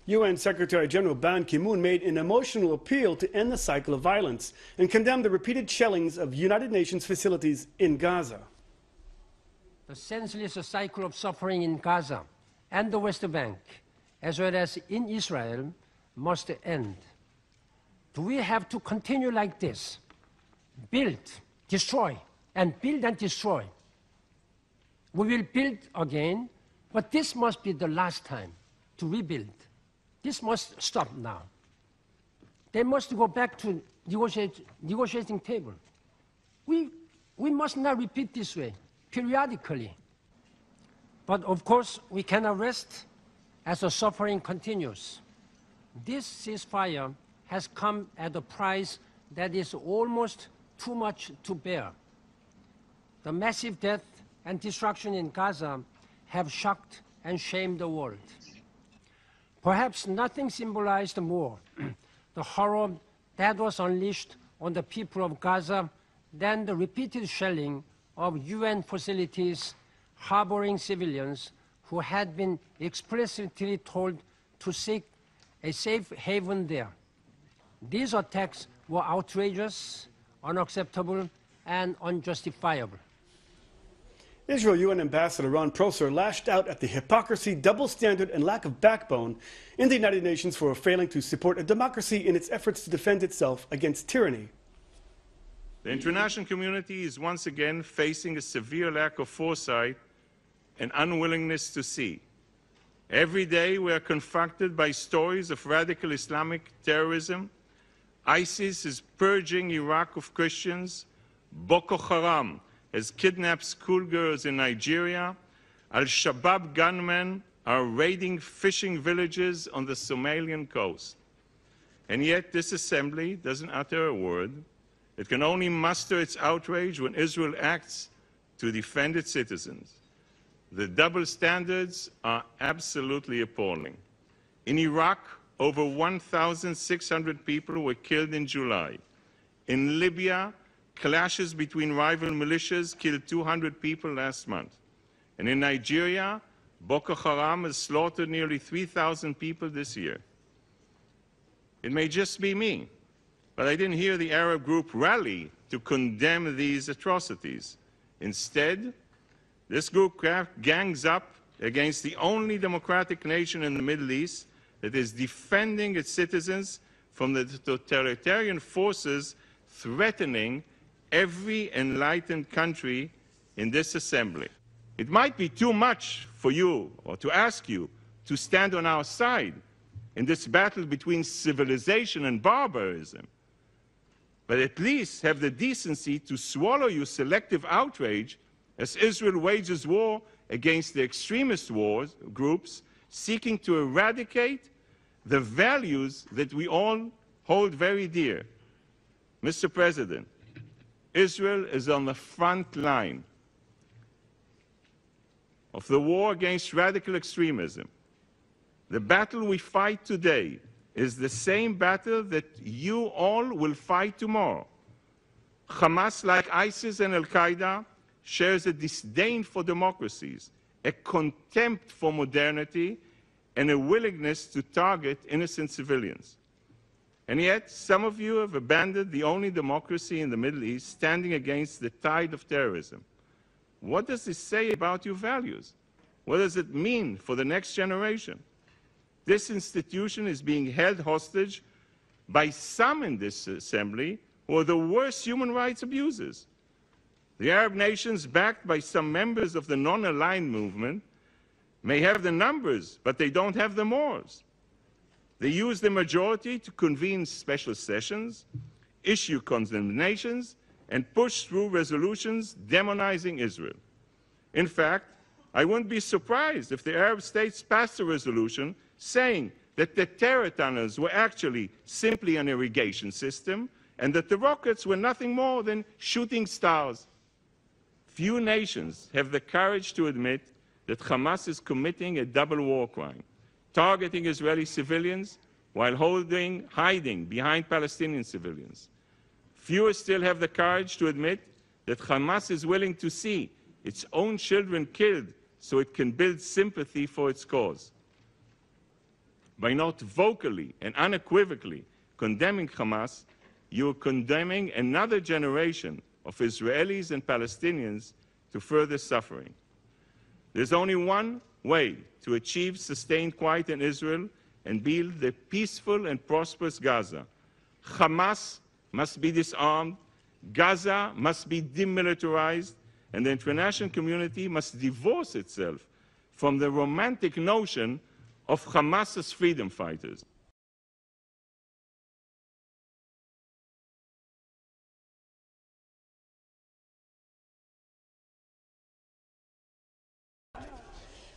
UN Secretary General Ban Ki-moon made an emotional appeal to end the cycle of violence and condemned the repeated shellings of United Nations facilities in Gaza. The senseless cycle of suffering in Gaza and the West Bank, as well as in Israel, must end. Do we have to continue like this? Build, destroy, and build and destroy. We will build again, but this must be the last time to rebuild. This must stop now. They must go back to negotiating table. We must not repeat this way, periodically. But of course, we cannot rest as the suffering continues. This ceasefire has come at a price that is almost too much to bear. The massive death and destruction in Gaza have shocked and shamed the world. Perhaps nothing symbolized more the horror that was unleashed on the people of Gaza than the repeated shelling of UN facilities harboring civilians who had been explicitly told to seek a safe haven there. These attacks were outrageous, unacceptable, and unjustifiable. Israel UN Ambassador Ron Prosser lashed out at the hypocrisy, double standard, and lack of backbone in the United Nations for failing to support a democracy in its efforts to defend itself against tyranny. The international community is once again facing a severe lack of foresight and unwillingness to see. Every day we are confronted by stories of radical Islamic terrorism. ISIS is purging Iraq of Christians. Boko Haram has kidnapped schoolgirls in Nigeria. Al-Shabaab gunmen are raiding fishing villages on the Somalian coast. And yet this assembly doesn't utter a word. It can only muster its outrage when Israel acts to defend its citizens. The double standards are absolutely appalling. In Iraq, over 1,600 people were killed in July. In Libya, clashes between rival militias killed 200 people last month. And in Nigeria, Boko Haram has slaughtered nearly 3,000 people this year. It may just be me, but I didn't hear the Arab group rally to condemn these atrocities. Instead, this group gangs up against the only democratic nation in the Middle East that is defending its citizens from the totalitarian forces threatening every enlightened country in this assembly. It might be too much for you or to ask you to stand on our side in this battle between civilization and barbarism, but at least have the decency to swallow your selective outrage as Israel wages war against the extremist groups seeking to eradicate the values that we all hold very dear. Mr. President, Israel is on the front line of the war against radical extremism. The battle we fight today is the same battle that you all will fight tomorrow. Hamas, like ISIS and Al-Qaeda, shares a disdain for democracies, a contempt for modernity, and a willingness to target innocent civilians. And yet, some of you have abandoned the only democracy in the Middle East, standing against the tide of terrorism. What does this say about your values? What does it mean for the next generation? This institution is being held hostage by some in this assembly who are the worst human rights abusers. The Arab nations, backed by some members of the non-aligned movement, may have the numbers, but they don't have the morals. They use the majority to convene special sessions, issue condemnations, and push through resolutions demonizing Israel. In fact, I wouldn't be surprised if the Arab states passed a resolution saying that the terror tunnels were actually simply an irrigation system and that the rockets were nothing more than shooting stars. Few nations have the courage to admit that Hamas is committing a double war crime, targeting Israeli civilians while hiding behind Palestinian civilians. Fewer still have the courage to admit that Hamas is willing to see its own children killed so it can build sympathy for its cause. By not vocally and unequivocally condemning Hamas, you are condemning another generation of Israelis and Palestinians to further suffering. There's only one way to achieve sustained quiet in Israel and build a peaceful and prosperous Gaza. Hamas must be disarmed, Gaza must be demilitarized, and the international community must divorce itself from the romantic notion of Hamas's freedom fighters.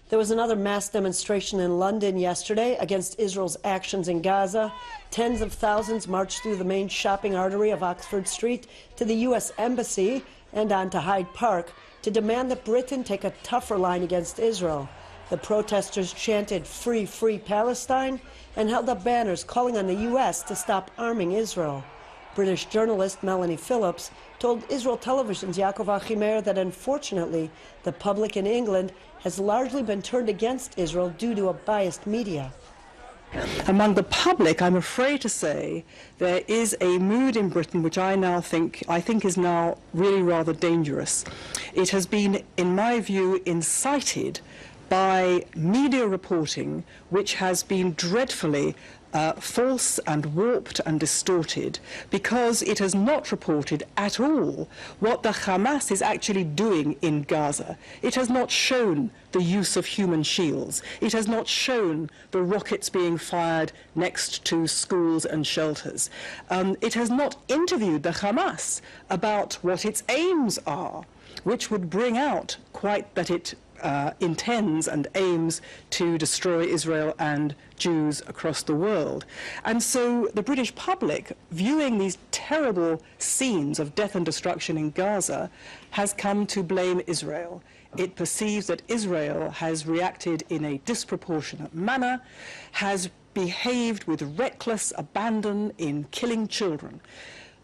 There was another mass demonstration in London yesterday against Israel's actions in Gaza. Tens of thousands marched through the main shopping artery of Oxford Street to the U.S. Embassy and on to Hyde Park to demand that Britain take a tougher line against Israel. The protesters chanted "Free, Free Palestine" and held up banners calling on the U.S. to stop arming Israel. British journalist Melanie Phillips told Israel Television's Yaakov Achimer that unfortunately the public in England has largely been turned against Israel due to a biased media. Among the public, I'm afraid to say, there is a mood in Britain which I think is now really rather dangerous. It has been, in my view, incited by media reporting which has been dreadfully false and warped and distorted, because it has not reported at all what the Hamas is actually doing in Gaza. It has not shown the use of human shields. It has not shown the rockets being fired next to schools and shelters. It has not interviewed the Hamas about what its aims are, which would bring out quite that it intends and aims to destroy Israel and Jews across the world. And so the British public, viewing these terrible scenes of death and destruction in Gaza, has come to blame Israel. It perceives that Israel has reacted in a disproportionate manner, has behaved with reckless abandon in killing children.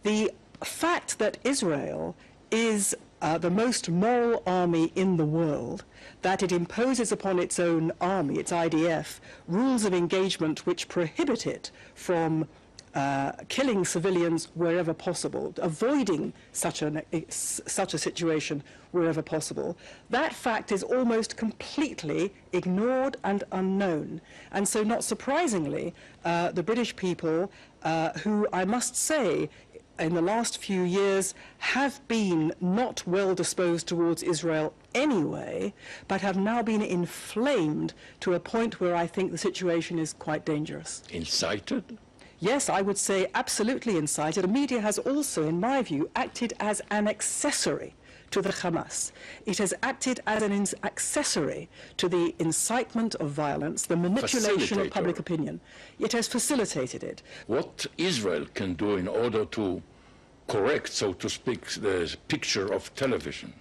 The fact that Israel is the most moral army in the world, that it imposes upon its own army, its IDF, rules of engagement which prohibit it from killing civilians wherever possible, avoiding such a situation wherever possible. That fact is almost completely ignored and unknown. And so, not surprisingly, the British people, who I must say, in the last few years, have been not well disposed towards Israel anyway, but have now been inflamed to a point where I think the situation is quite dangerous. Incited? Yes, I would say absolutely incited. The media has also, in my view, acted as an accessory to the Hamas. It has acted as an accessory to the incitement of violence, the manipulation of public opinion. It has facilitated it. What Israel can do in order to correct, so to speak, the picture of television?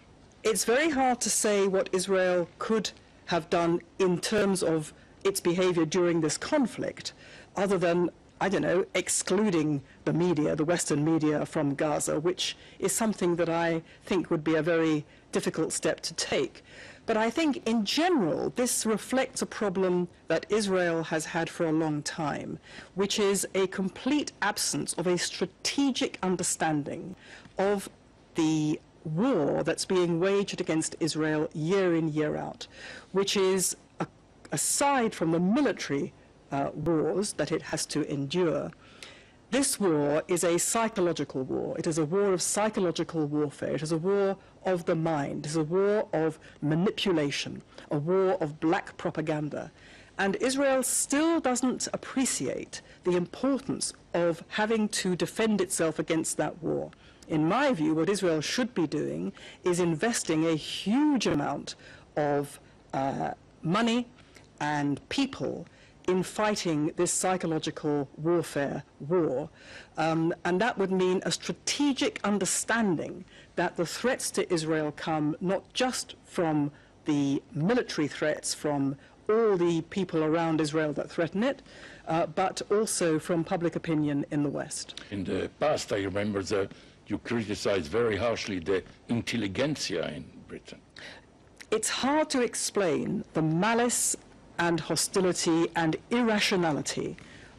It's very hard to say what Israel could have done in terms of its behavior during this conflict, other than, I don't know, excluding the media, the Western media, from Gaza, which is something that I think would be a very difficult step to take. But I think, in general, this reflects a problem that Israel has had for a long time, which is a complete absence of a strategic understanding of the war that's being waged against Israel year in, year out, which is, aside from the military wars that it has to endure, this war is a psychological war. It is a war of psychological warfare. It is a war of the mind. It is a war of manipulation, a war of black propaganda. And Israel still doesn't appreciate the importance of having to defend itself against that war. In my view, what Israel should be doing is investing a huge amount of money and people in fighting this psychological warfare war. And that would mean a strategic understanding that the threats to Israel come not just from the military threats, from all the people around Israel that threaten it, but also from public opinion in the West. In the past, I remember that you criticized very harshly the intelligentsia in Britain. It's hard to explain the malice and hostility and irrationality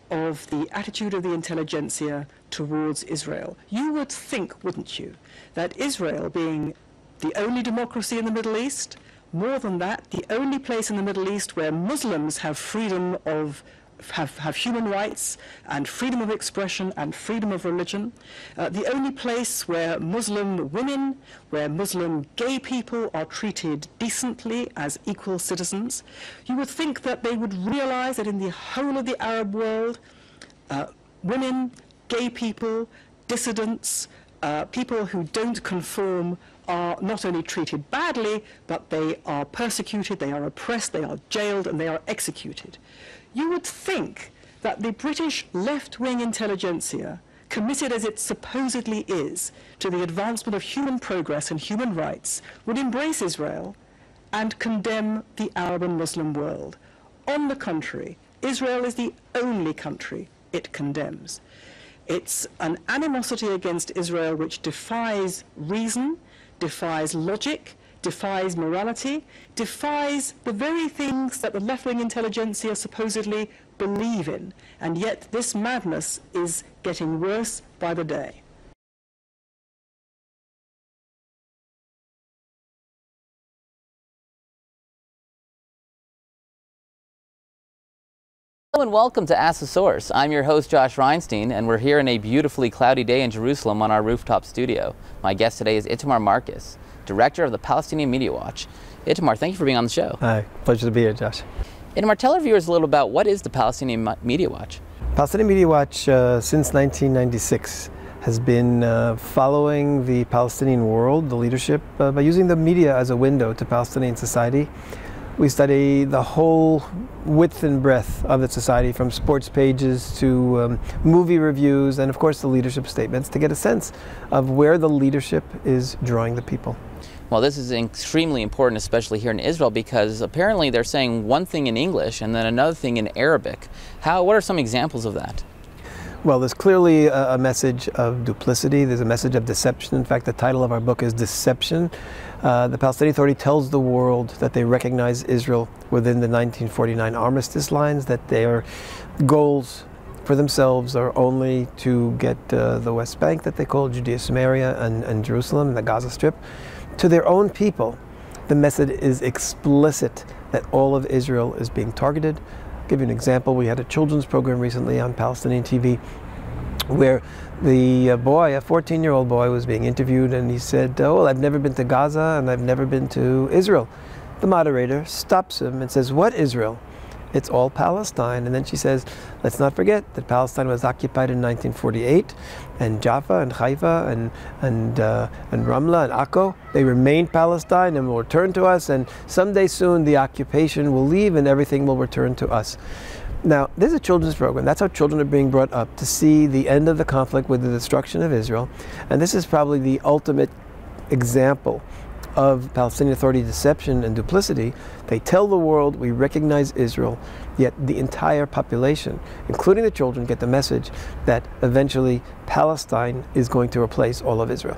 of the attitude of the intelligentsia towards Israel. You would think, wouldn't you, that Israel, being the only democracy in the Middle East, more than that, the only place in the Middle East where Muslims have freedom of have human rights and freedom of expression and freedom of religion, the only place where Muslim women, where Muslim gay people are treated decently as equal citizens, you would think that they would realize that in the whole of the Arab world, women, gay people, dissidents, people who don't conform are not only treated badly, but they are persecuted, they are oppressed, they are jailed, and they are executed. You would think that the British left-wing intelligentsia, committed as it supposedly is to the advancement of human progress and human rights, would embrace Israel and condemn the Arab and Muslim world. On the contrary, Israel is the only country it condemns. It's an animosity against Israel which defies reason, defies logic, defies morality, defies the very things that the left-wing intelligentsia supposedly believe in, and yet this madness is getting worse by the day. Hello and welcome to Ask the Source. I'm your host Josh Reinstein, and we're here on a beautifully cloudy day in Jerusalem on our rooftop studio. My guest today is Itamar Marcus, director of the Palestinian Media Watch. Itamar, thank you for being on the show. Hi, pleasure to be here, Josh. Itamar, tell our viewers a little about what is the Palestinian Media Watch. Palestinian Media Watch, since 1996, has been following the Palestinian world, the leadership, by using the media as a window to Palestinian society. We study the whole width and breadth of the society, from sports pages to movie reviews and, of course, the leadership statements, to get a sense of where the leadership is drawing the people. Well, this is extremely important, especially here in Israel, because apparently they're saying one thing in English and then another thing in Arabic. What are some examples of that? Well, there's clearly a message of duplicity. There's a message of deception. In fact, the title of our book is Deception. The Palestinian Authority tells the world that they recognize Israel within the 1949 armistice lines, that their goals for themselves are only to get the West Bank, that they call Judea, Samaria, and Jerusalem, and the Gaza Strip. To their own people, the message is explicit that all of Israel is being targeted. I'll give you an example. We had a children's program recently on Palestinian TV where the boy, a 14-year-old boy, was being interviewed, and he said, "Oh, well, I've never been to Gaza and I've never been to Israel." The moderator stops him and says, "What Israel? It's all Palestine." And then she says, "Let's not forget that Palestine was occupied in 1948, and Jaffa and Haifa and Ramla and Akko, they remain Palestine and will return to us, and someday soon the occupation will leave and everything will return to us." Now, this is a children's program. That's how children are being brought up, to see the end of the conflict with the destruction of Israel. And this is probably the ultimate example of Palestinian Authority deception and duplicity. They tell the world, we recognize Israel, yet the entire population, including the children, get the message that eventually Palestine is going to replace all of Israel.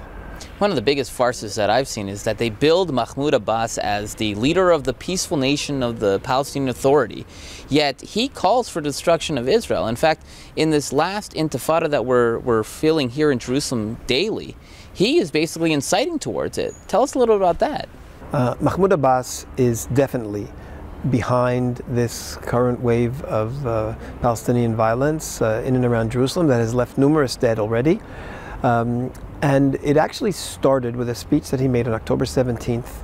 One of the biggest farces that I've seen is that they build Mahmoud Abbas as the leader of the peaceful nation of the Palestinian Authority, yet he calls for destruction of Israel. In fact, in this last intifada that we're feeling here in Jerusalem daily, he is basically inciting towards it. Tell us a little about that. Mahmoud Abbas is definitely behind this current wave of Palestinian violence in and around Jerusalem that has left numerous dead already. And it actually started with a speech that he made on October 17th,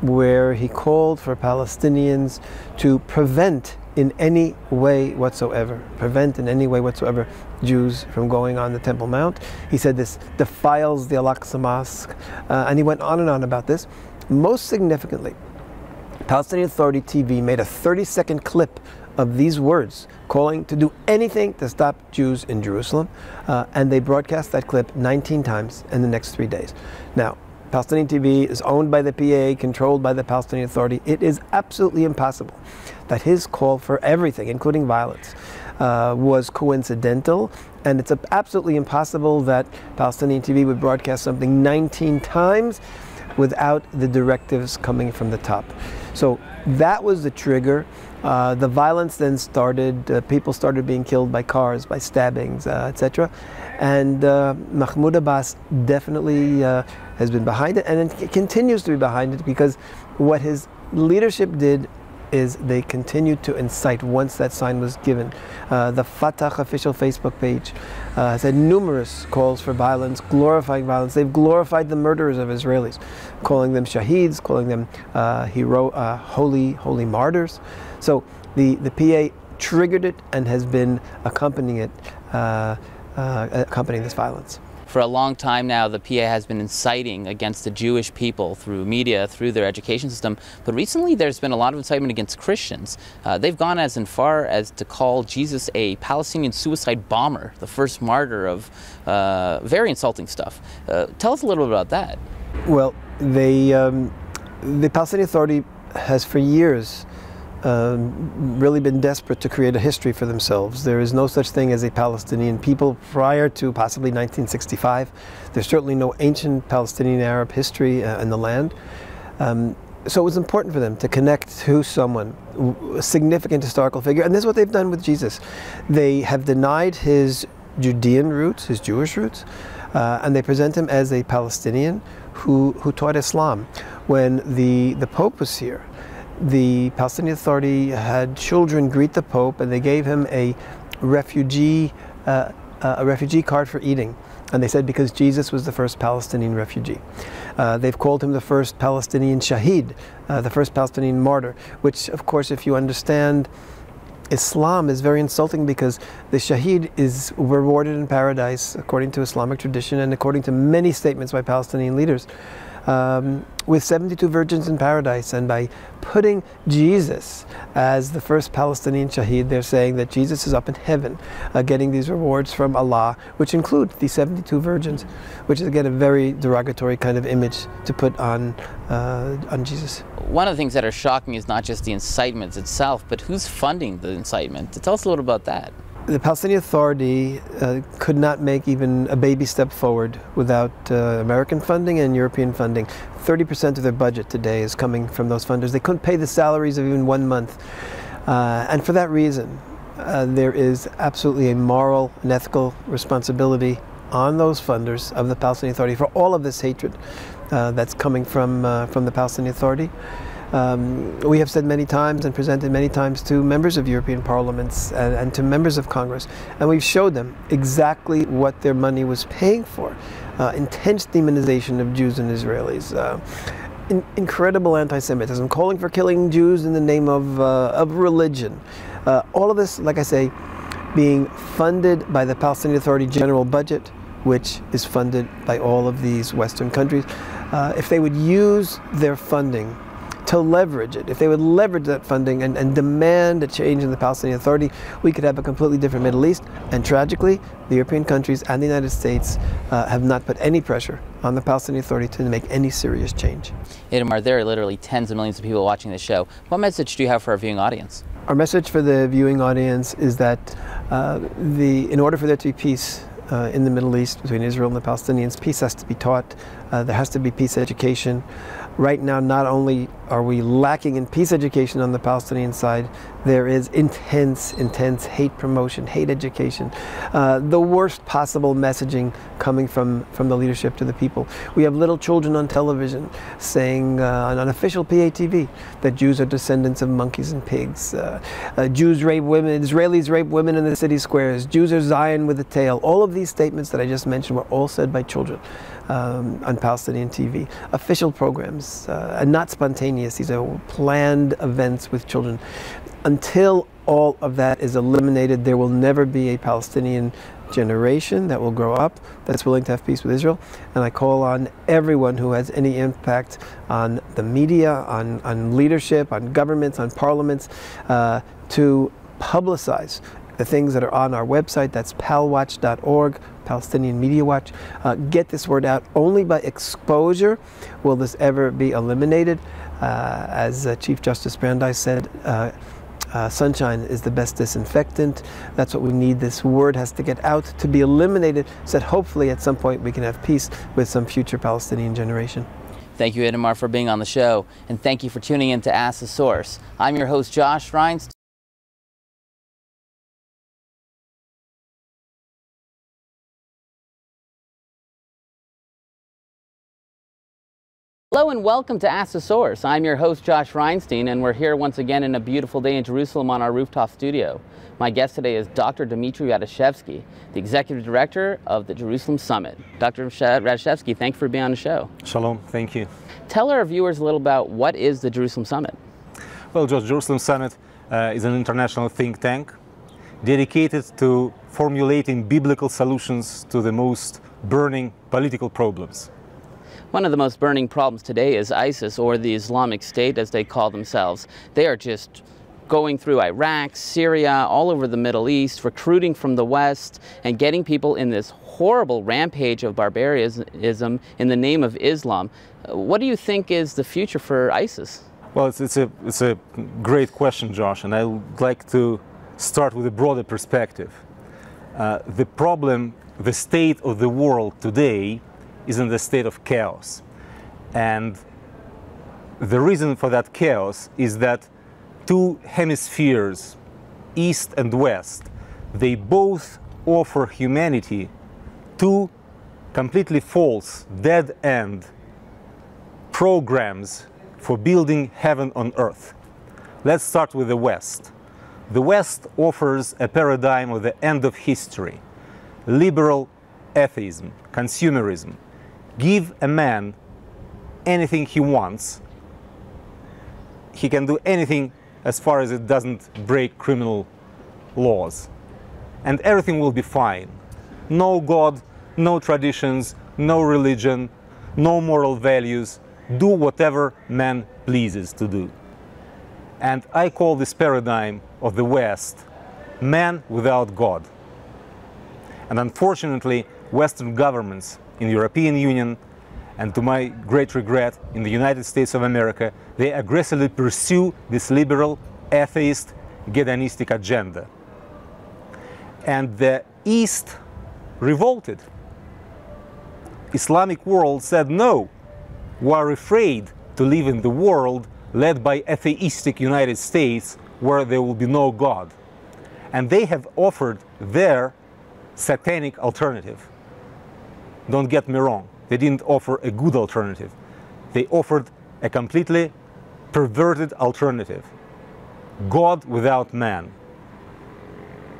where he called for Palestinians to prevent in any way whatsoever Jews from going on the Temple Mount. He said this defiles the Al-Aqsa Mosque, and he went on about this. Most significantly, Palestinian Authority TV made a 30-second clip of these words, calling to do anything to stop Jews in Jerusalem, and they broadcast that clip 19 times in the next 3 days. Now, Palestinian TV is owned by the PA, controlled by the Palestinian Authority. It is absolutely impossible that his call for everything, including violence, was coincidental, and it's absolutely impossible that Palestinian TV would broadcast something 19 times without the directives coming from the top. So that was the trigger. The violence then started. People started being killed by cars, by stabbings, etc. And Mahmoud Abbas definitely has been behind it, and it continues to be behind it, because what his leadership did is they continued to incite once that sign was given. The Fatah official Facebook page has had numerous calls for violence, glorifying violence. They've glorified the murderers of Israelis, calling them shaheeds, calling them holy martyrs. So the PA triggered it and has been accompanying this violence. For a long time now, the PA has been inciting against the Jewish people through media, through their education system. But recently, there's been a lot of incitement against Christians. They've gone as far as to call Jesus a Palestinian suicide bomber, the first martyr of very insulting stuff. Tell us a little bit about that. Well, the Palestinian Authority has for years really been desperate to create a history for themselves. There is no such thing as a Palestinian people prior to possibly 1965. There's certainly no ancient Palestinian Arab history in the land. So it was important for them to connect to someone, a significant historical figure, and this is what they've done with Jesus. They have denied his Judean roots, his Jewish roots, and they present him as a Palestinian who taught Islam. When the Pope was here, the Palestinian Authority had children greet the Pope, and they gave him a refugee card for eating. And they said because Jesus was the first Palestinian refugee. They've called him the first Palestinian shaheed, the first Palestinian martyr, which, of course, if you understand Islam, is very insulting, because the shaheed is rewarded in paradise according to Islamic tradition and according to many statements by Palestinian leaders. With 72 virgins in paradise, and by putting Jesus as the first Palestinian shaheed, they're saying that Jesus is up in heaven getting these rewards from Allah, which include the 72 virgins, which is again a very derogatory kind of image to put on Jesus. One of the things that are shocking is not just the incitement itself, but who's funding the incitement. Tell us a little about that. The Palestinian Authority could not make even a baby step forward without American funding and European funding. 30% of their budget today is coming from those funders. They couldn't pay the salaries of even 1 month. And for that reason, there is absolutely a moral and ethical responsibility on those funders of the Palestinian Authority for all of this hatred that's coming from the Palestinian Authority. We have said many times and presented many times to members of European parliaments and to members of Congress, and we've showed them exactly what their money was paying for. Intense demonization of Jews and Israelis, incredible anti-Semitism, calling for killing Jews in the name of religion. All of this, like I say, being funded by the Palestinian Authority general budget, which is funded by all of these Western countries. If they would use their funding to leverage it, if they would leverage that funding and demand a change in the Palestinian Authority, we could have a completely different Middle East. And tragically, the European countries and the United States have not put any pressure on the Palestinian Authority to make any serious change. Itamar, there are literally tens of millions of people watching this show. What message do you have for our viewing audience? Our message for the viewing audience is that in order for there to be peace in the Middle East between Israel and the Palestinians, peace has to be taught. There has to be peace education. Right now, not only are we lacking in peace education on the Palestinian side, there is intense hate promotion, hate education, the worst possible messaging coming from the leadership to the people. We have little children on television saying on official PA TV that Jews are descendants of monkeys and pigs. Jews rape women, Israelis rape women in the city squares, Jews are Zion with a tail. All of these statements that I just mentioned were all said by children on Palestinian TV. Official programs, and not spontaneous. These are planned events with children. Until all of that is eliminated, there will never be a Palestinian generation that will grow up that's willing to have peace with Israel. And I call on everyone who has any impact on the media, on leadership, on governments, on parliaments, to publicize the things that are on our website. That's palwatch.org, Palestinian Media Watch. Get this word out. Only by exposure will this ever be eliminated. As Chief Justice Brandeis said, sunshine is the best disinfectant. That's what we need. This word has to get out, to be eliminated, so that hopefully at some point we can have peace with some future Palestinian generation. Thank you, Itamar, for being on the show, and thank you for tuning in to Ask the Source. I'm your host, Josh Reinstein. Hello and welcome to Ask the Source. I'm your host, Josh Reinstein, and we're here once again in a beautiful day in Jerusalem on our rooftop studio. My guest today is Dr. Dmitry Radishevsky, the Executive Director of the Jerusalem Summit. Dr. Radishevsky, thank you for being on the show. Shalom, thank you. Tell our viewers a little about what is the Jerusalem Summit. Well, Josh, Jerusalem Summit is an international think tank dedicated to formulating biblical solutions to the most burning political problems. One of the most burning problems today is ISIS, or the Islamic State as they call themselves. They are just going through Iraq, Syria, all over the Middle East, recruiting from the West and getting people in this horrible rampage of barbarism in the name of Islam. What do you think is the future for ISIS? Well, it's a great question, Josh, and I would like to start with a broader perspective. The problem, the state of the world today is in the state of chaos. And the reason for that chaos is that two hemispheres, East and West, they both offer humanity two completely false, dead-end programs for building heaven on earth. Let's start with the West. The West offers a paradigm of the end of history, liberal atheism, consumerism. Give a man anything he wants, he can do anything as far as it doesn't break criminal laws, and everything will be fine. No God, no traditions, no religion, no moral values. Do whatever man pleases to do. And I call this paradigm of the West man without God. And unfortunately, Western governments in the European Union, and to my great regret, in the United States of America, they aggressively pursue this liberal, atheist, hedonistic agenda. And the East revolted. Islamic world said, no, we are afraid to live in the world led by atheistic United States where there will be no God. And they have offered their satanic alternative. Don't get me wrong, they didn't offer a good alternative. They offered a completely perverted alternative. God without man.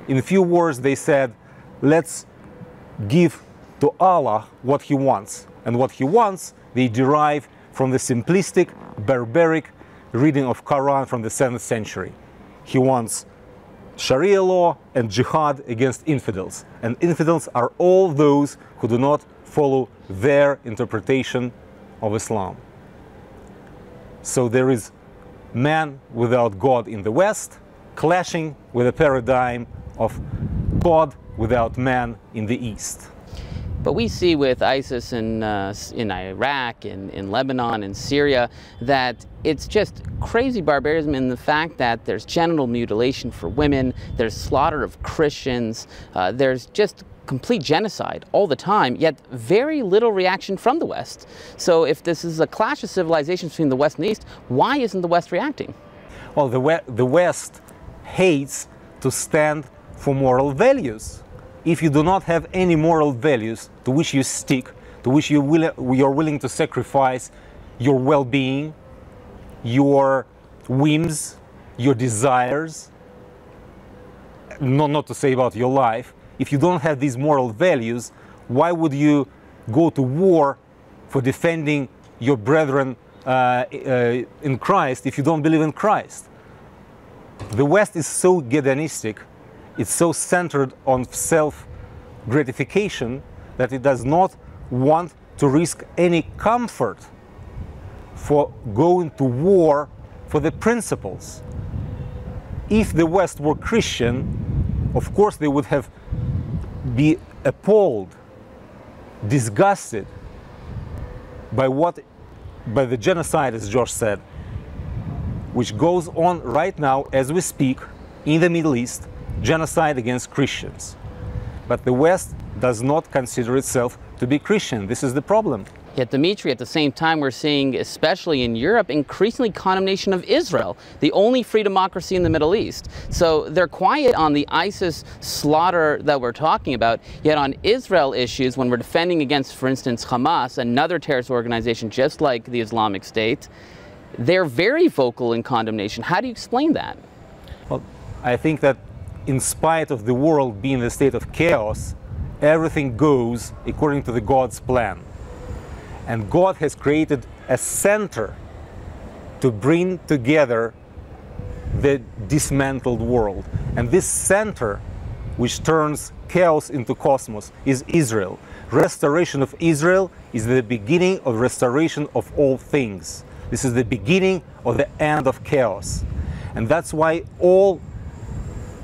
In a few words, they said, let's give to Allah what he wants. And what he wants, they derive from the simplistic, barbaric reading of Quran from the 7th century. He wants Sharia law and jihad against infidels. And infidels are all those who do not follow their interpretation of Islam. So there is man without God in the West, clashing with a paradigm of God without man in the East. But we see with ISIS in Iraq, in Lebanon, in Syria, that it's just crazy barbarism in the fact that there's genital mutilation for women, there's slaughter of Christians, there's just complete genocide all the time, yet very little reaction from the West. So if this is a clash of civilizations between the West and the East, why isn't the West reacting? Well, the West hates to stand for moral values. If you do not have any moral values to which you stick, to which you're willing to sacrifice your well-being, your whims, your desires, not to say about your life, if you don't have these moral values, why would you go to war for defending your brethren in Christ if you don't believe in Christ? The West is so hedonistic, it's so centered on self-gratification that it does not want to risk any comfort for going to war for the principles. If the West were Christian, of course they would have been appalled, disgusted by the genocide, as Josh said, which goes on right now as we speak in the Middle East, genocide against Christians. But the West does not consider itself to be Christian. This is the problem. Yet, Dmitry, at the same time, we're seeing, especially in Europe, increasingly condemnation of Israel, the only free democracy in the Middle East. So they're quiet on the ISIS slaughter that we're talking about, yet on Israel issues, when we're defending against, for instance, Hamas, another terrorist organization just like the Islamic State, they're very vocal in condemnation. How do you explain that? Well, I think that in spite of the world being in a state of chaos, everything goes according to the God's plan. And God has created a center to bring together the dismantled world. And this center, which turns chaos into cosmos, is Israel. Restoration of Israel is the beginning of restoration of all things. This is the beginning of the end of chaos. And that's why all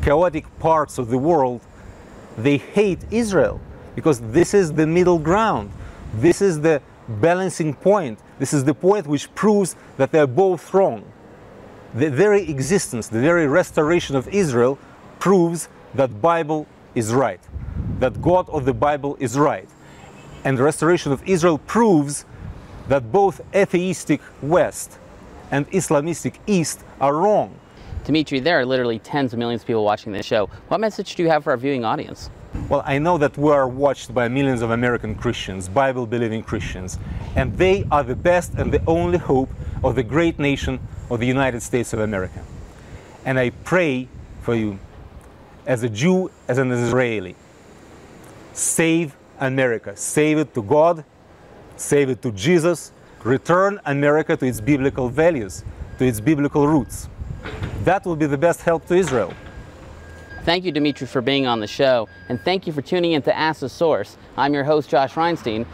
chaotic parts of the world, they hate Israel, because this is the middle ground. This is the balancing point. This is the point which proves that they're both wrong. The very existence, the very restoration of Israel proves that Bible is right, that God of the Bible is right. And the restoration of Israel proves that both atheistic West and Islamistic East are wrong. Dmitry, there are literally tens of millions of people watching this show. What message do you have for our viewing audience? Well, I know that we are watched by millions of American Christians, Bible-believing Christians, and they are the best and the only hope of the great nation of the United States of America. And I pray for you, as a Jew, as an Israeli, save America, save it to God, save it to Jesus, return America to its biblical values, to its biblical roots. That will be the best help to Israel. Thank you, Dmitry, for being on the show, and thank you for tuning in to Ask the Source. I'm your host, Josh Reinstein.